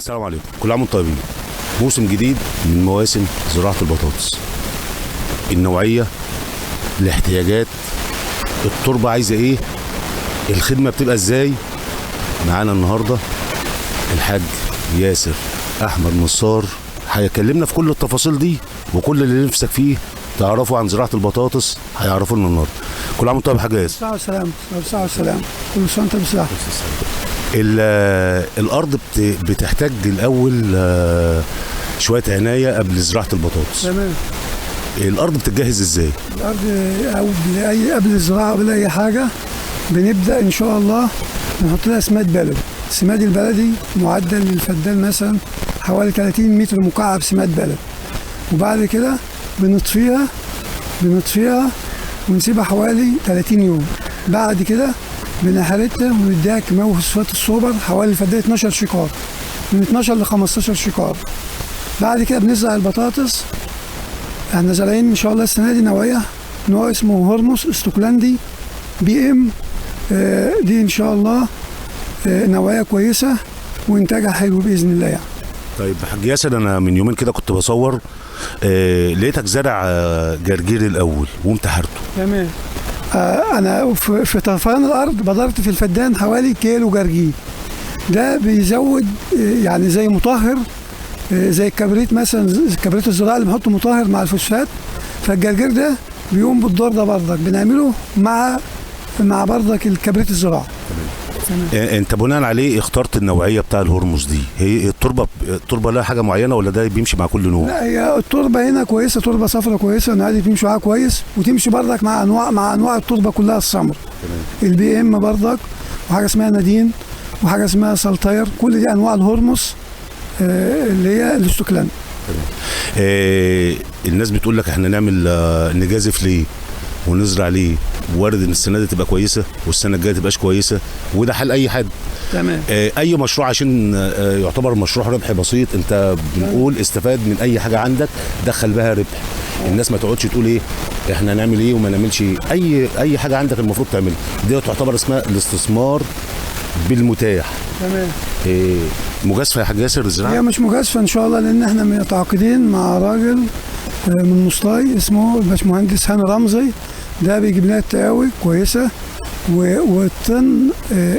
السلام عليكم، كل عام وانتم طيبين. موسم جديد من مواسم زراعة البطاطس. النوعية، الاحتياجات، التربة عايزة ايه، الخدمة بتبقى ازاي. معانا النهاردة الحاج ياسر أحمد نصار، هيكلمنا في كل التفاصيل دي وكل اللي نفسك فيه تعرفوا عن زراعة البطاطس هيعرفوا لنا النهارده. كل عام وانتم طيب يا حاج ياسر. الصحة والسلام، الصحة والسلام، كل سنة وانت بصحة. الأرض بتحتاج الأول شوية عناية قبل زراعة البطاطس. تمام. الأرض بتتجهز ازاي؟ الأرض قبل الزراعة قبل أي حاجة بنبدأ إن شاء الله نحط لها سماد بلدي. السماد البلدي معدل للفدان مثلا حوالي 30 متر مكعب سماد بلدي، وبعد كده بنطفيها ونسيبها حوالي 30 يوم. بعد كده بنحرتها ونديها كيماوي فوسفات السوبر حوالي الفدان 12 شكار، من 12 ل 15 شكار. بعد كده بنزرع البطاطس. احنا زارعين ان شاء الله السنه دي نوع اسمه هرمس استوكلاندي بي ام. دي ان شاء الله نوعيه كويسه وانتاجها حلو باذن الله يعني. طيب حاج ياسر، انا من يومين كده كنت بصور لقيتك زرع جرجير الاول وانتحرته. تمام. انا في طرفان الارض بذرت في الفدان حوالي كيلو جرجير. ده بيزود يعني زي مطهر، زي الكبريت مثلا، الكبريت الزراعي اللي بنحطه مطهر مع الفوسفات. فالجرجير ده بيقوم بالدور ده برضك، بنعمله مع برضك الكبريت الزراعي. انت بناء عليه اخترت النوعيه بتاع الهرمس دي. هي التربه لها حاجه معينه ولا ده بيمشي مع كل نوع؟ لا، هي التربه هنا كويسه، تربه صفراء كويسه، النوعيه دي بتمشي معاها كويس، وتمشي برضك مع انواع التربه كلها السمر. البي ام برضك، وحاجه اسمها نادين، وحاجه اسمها سلطير. كل دي انواع الهرمس اللي هي الاستوكلاند. الناس بتقول لك احنا نعمل نجازف ليه ونزرع ليه، وارد ان السنه دي تبقى كويسه والسنه الجايه تبقاش كويسه، وده حال اي حد. تمام. اي مشروع عشان يعتبر مشروع ربح بسيط، انت بنقول استفاد من اي حاجه عندك دخل بها ربح. الناس ما تقعدش تقول ايه احنا نعمل ايه وما نعملش ايه. اي حاجه عندك المفروض تعملها. دي تعتبر اسمها الاستثمار بالمتاح. تمام. مجازفه يا حاج ياسر الزراعه؟ هي مش مجازفه ان شاء الله، لان احنا متعاقدين مع راجل من مصلاي اسمه الباشمهندس هاني رمزي. ده بيجيب لنا التقاوي كويسه، والطن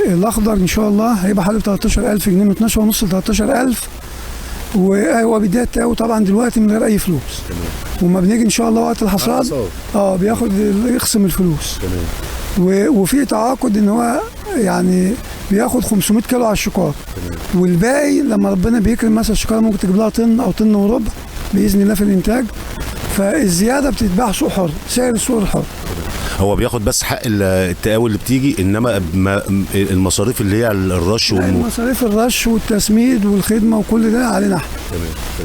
الاخضر ان شاء الله هيبقى حوالي 13,000 جنيه، من 12 ونص ل 13,000. وهو بيديها التقاوي طبعا دلوقتي من غير اي فلوس. تمام. وما بنيجي ان شاء الله وقت الحصاد بياخد يخصم الفلوس. تمام. وفي تعاقد ان هو يعني بياخد 500 كيلو على الشكار. تمام. والباقي لما ربنا بيكرم مثلا الشكاره ممكن تجيب لها طن او طن وربع باذن الله في الانتاج. فالزياده بتتباع سوق حر، سعر السوق الحر. هو بياخد بس حق التقاوي اللي بتيجي، انما المصاريف اللي هي الرش مصاريف الرش والتسميد والخدمه وكل ده علينا احنا.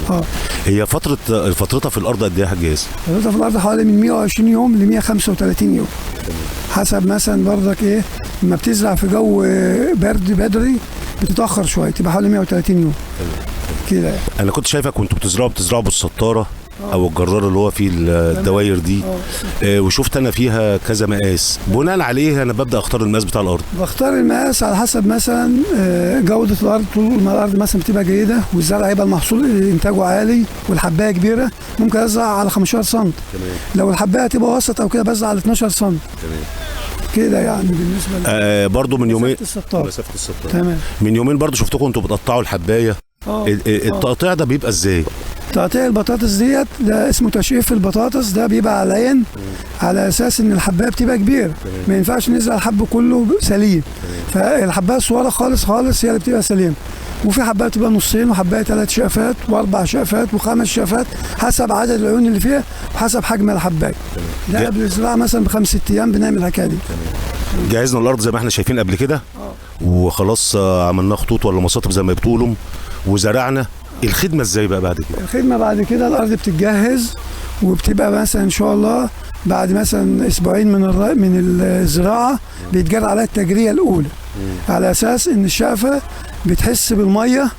تمام. هي فترتها في الارض قد ايه يا حاج ياسر؟ فترتها في الارض حوالي من 120 يوم ل 135 يوم. تمام. حسب مثلا برضك ايه، لما بتزرع في جو برد بدري بتتاخر شويه، تبقى حوالي 130 يوم. تمام. كده يعني. انا كنت شايفك كنتوا بتزرعوا بالسطاره او الجرار اللي هو فيه الدواير دي. وشفت انا فيها كذا مقاس. بناء عليه انا ببدا اختار المقاس بتاع الارض. بختار المقاس على حسب مثلا جوده الارض. طول ما الارض مثلا بتبقى جيده والزرع هيبقى المحصول انتاجه عالي والحبايه كبيره، ممكن ازرع على 15 سم. تمام. لو الحبايه هتبقى وسط او كده بزرع على 12 سم. تمام. كده يعني بالنسبه برضو من يومين مسافه السطار. تمام. من يومين برضو شفتكم انتوا بتقطعوا الحبايه. التقطيع ده بيبقى ازاي؟ تقطيع البطاطس ديت ده اسمه تشقيف البطاطس. ده بيبقى على العين، على اساس ان الحبايه بتبقى كبيره. ما ينفعش نزرع الحب كله سليم. فالحبايه الصغيره خالص خالص هي اللي بتبقى سليمه. وفي حبايه بتبقى نصين، وحبايه 3 شقفات و4 شقفات و5 شقفات، حسب عدد العيون اللي فيها وحسب حجم الحبايه. ده قبل الزراعه مثلا ب5-6 ايام بنعمل الحكايه دي. جهزنا الارض زي ما احنا شايفين قبل كده. وخلاص عملنا خطوط ولا مساطب زي ما بتقولوا وزرعنا. الخدمه ازاي بقى بعد كده؟ الخدمه بعد كده الارض بتتجهز، وبتبقى مثلا ان شاء الله بعد مثلا اسبوعين من الزراعه بيتجرى عليها التجريه الاولى. على اساس ان الشقفه بتحس بالميه،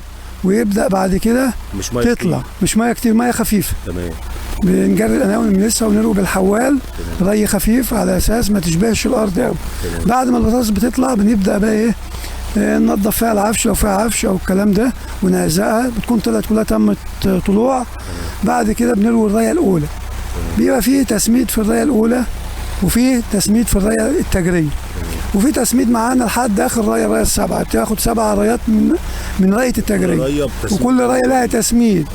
ويبدا بعد كده تطلع كتير. مش ميه كتير، ميه خفيفه. تمام. بنجري القناوي من لسه ونروي بالحوال ري خفيف على اساس ما تشبهش الارض قوي. بعد ما البطاطس بتطلع بنبدا بقى ايه، ننظف فيها العفش لو فيها عفش او الكلام ده، ونهزقها بتكون طلعت كلها تمت طلوع. بعد كده بنروي الرايه الاولى، بيبقى فيه تسميد في الرايه الاولى، وفي تسميد في الرايه التجريه، وفي تسميد معانا لحد اخر رايه، الرايه السبعه بتاخد 7 رايات من رايه التجريه، وكل رايه لها تسميد،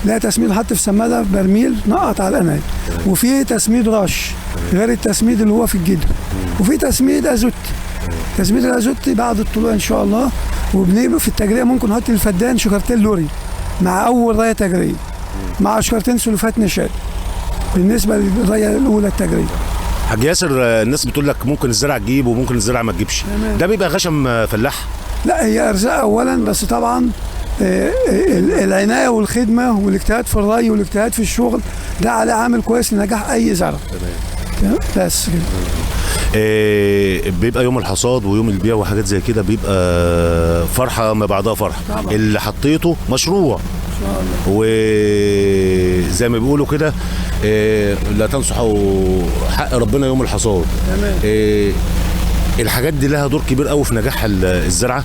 لها تسميد حتى في سماده في برميل نقط على الاناية، وفي تسميد رش غير التسميد اللي هو في الجدر، وفي تسميد ازوتي. تسميد الازوتي بعد الطلوع ان شاء الله. وبنبقى في التجريه ممكن نحط الفدان شكرتين لوري مع اول رايه تجريه، مع شكرتين سلفات نشاد بالنسبه للرايه الاولى التجريه. حاج ياسر، الناس بتقول لك ممكن الزرع تجيب وممكن الزرع ما تجيبش، ده بيبقى غشم فلاح؟ لا، هي ارزاق اولا، بس طبعا العنايه والخدمه والاجتهاد في الري والاجتهاد في الشغل ده عليه عامل كويس لنجاح اي زرع. تمام. بس كده. بيبقى يوم الحصاد ويوم البيع وحاجات زي كده، بيبقى فرحه ما بعدها فرحه طبعا. اللي حطيته مشروع ان شاء الله، وزي ما بيقولوا كده لا تنصحوا حق ربنا يوم الحصاد. تمام. الحاجات دي لها دور كبير قوي في نجاح الزرعه.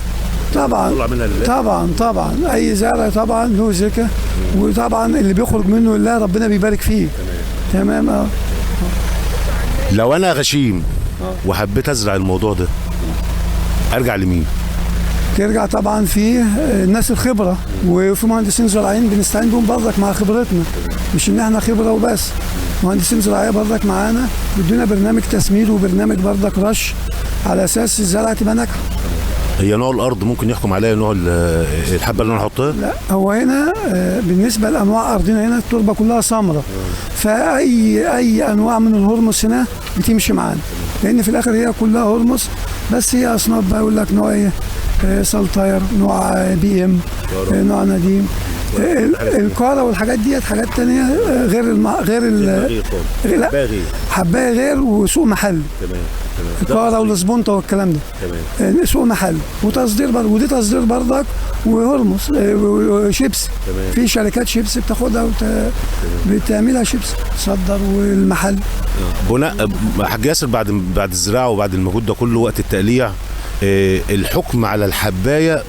طبعا طبعا اي زرع طبعا له زكاه، وطبعا اللي بيخرج منه الله ربنا بيبارك فيه. تمام. لو انا غشيم وحبيت ازرع الموضوع ده، ارجع لمين؟ ترجع طبعا في الناس الخبره، وفي مهندسين زراعيين بنستعين بهم برضك مع خبرتنا، مش ان احنا خبره وبس، مهندسين زراعيه برضك معانا بيدونا برنامج تسميد وبرنامج برضك رش على اساس الزرعه تبقى ناجحه. هي نوع الارض ممكن يحكم عليها نوع الحبه اللي انا احطها؟ لا، هو هنا بالنسبه لانواع ارضنا هنا التربه كلها سمراء، فاي انواع من الهرمس هنا بتمشي معانا، لان في الاخر هي كلها هرمس، بس هي اصناف بقى يقول لك نوع ايه، سلطاير، نوع بي ام، نوع نديم، الكاره والحاجات ديت حاجات تانية غير حبايه غير وسوق محل. تمام. الكاره والسبونطه والكلام ده. تمام. سوق محل وتصدير برضه، ودي تصدير برضك وهرمس وشيبس. تمام. في شركات شيبس بتاخدها بتعملها شيبس تصدر والمحل. بناء حاج ياسر، بعد الزراعه وبعد المجهود ده كله وقت التقليع، الحكم على الحبايه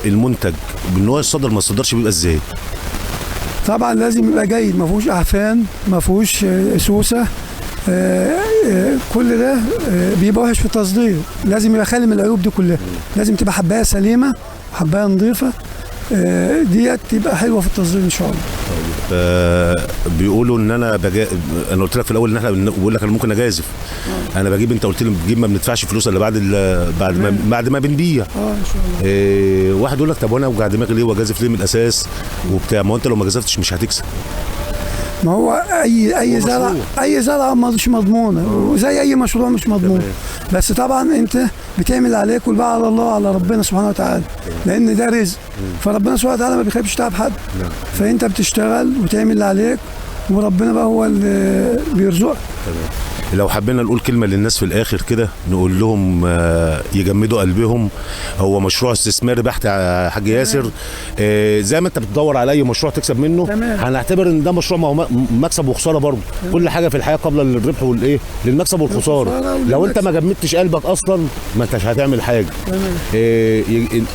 المنتج بان هو يصدر ما يصدرش بيبقى ازاي؟ طبعا لازم يبقى جيد، ما فيهوش اعفان، ما فيهوش سوسه، كل ده بيبقى وحش في التصدير، لازم يبقى خالي من العيوب دي كلها، لازم تبقى حبايه سليمه وحبايه نظيفه، ديت تبقى حلوه في التصدير ان شاء الله. بيقولوا ان انا انا قلت لك في الاول ان احنا بقول لك انا ممكن اجازف. انا بجيب، انت قلت لي بتجيب ما بندفعش فلوس الا بعد ما بنبيع. ان شاء الله. واحد يقول لك طب وانا اوجع دماغي ليه واجازف ليه من الاساس وبتاع؟ ما هو انت لو ما جازفتش مش هتكسب. ما هو اي زرعه مش مضمونه، وزي اي مشروع مش مضمون. بس طبعا انت بتعمل عليك والباقي على الله، على ربنا سبحانه وتعالى، لان ده رزق، فربنا سبحانه وتعالى ما بيخيبش تعب حد. فانت بتشتغل وتعمل اللي عليك، وربنا بقى هو اللي بيرزقك. لو حبينا نقول كلمه للناس في الاخر كده، نقول لهم يجمدوا قلبهم. هو مشروع استثماري بحت يا حاج ياسر. زي ما انت بتدور على اي مشروع تكسب منه، هنعتبر ان ده مشروع ما هو مكسب وخساره برضه. كل حاجه في الحياه قبل الربح والايه، للمكسب والخساره. لو انت ما جمدتش قلبك اصلا ما انتش هتعمل حاجه.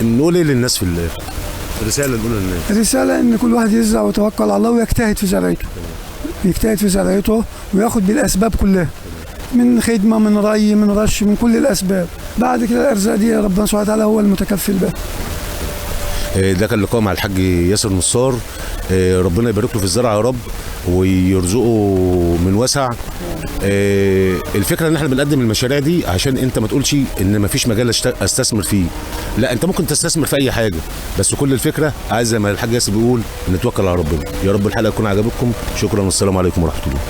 نقول ايه للناس في الاخر؟ رساله نقولها للناس. رساله ان كل واحد يزرع ويتوكل على الله ويجتهد في زراعته. يجتهد في زراعته وياخد بالاسباب كلها، من خدمه، من ري، من رش، من كل الاسباب. بعد كده الارزاق دي ربنا سبحانه وتعالى هو المتكفل بها. ده كان لقاء مع الحاج ياسر نصار. ربنا يبارك له في الزرع يا رب ويرزقه من وسع. الفكره ان احنا بنقدم المشاريع دي عشان انت ما تقولش ان ما فيش مجال استثمر فيه. لا، انت ممكن تستثمر في اي حاجه، بس كل الفكره عايز زي ما الحاج ياسر بيقول نتوكل على ربنا. يا رب الحلقه تكون عجبتكم. شكرا والسلام عليكم ورحمه الله.